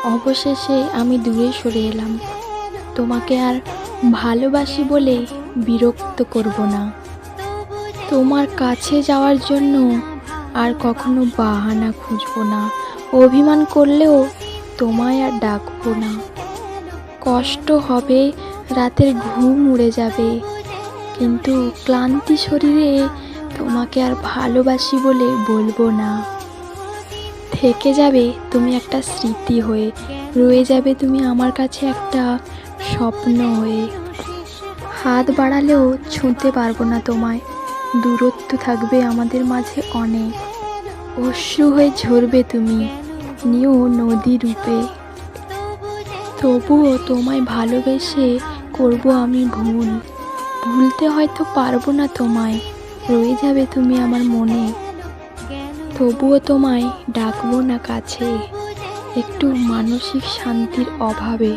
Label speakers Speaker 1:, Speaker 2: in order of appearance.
Speaker 1: অবশেষে আমি দূরে সরে এলাম। তোমাকে আর ভালোবাসি বলে বিরক্ত করব না। তোমার কাছে যাওয়ার জন্য আর কখনো বাহানা খুঁজব না। অভিমান করলেও তোমায় আর ডাকবো না। কষ্ট হবে, রাতের ঘুম উড়ে যাবে, কিন্তু ক্লান্তি শরীরে তোমাকে আর ভালোবাসি বলে বলবো না। থেকে যাবে তুমি একটা স্মৃতি হয়ে, রয়ে যাবে তুমি আমার কাছে একটা স্বপ্ন হয়ে। হাত বাড়ালেও ছুঁতে পারবো না তোমায়, দূরত্ব থাকবে আমাদের মাঝে অনেক। অশ্রু হয়ে ঝরবে তুমি, নিও নদী রূপে। তবুও তোমায় ভালোবেসে করব আমি ভুল। ভুলতে হয়তো পারবো না তোমায়, রয়ে যাবে তুমি আমার মনে। তবুও তোমায় ডাকবো না কাছে, একটু মানসিক শান্তির অভাবে।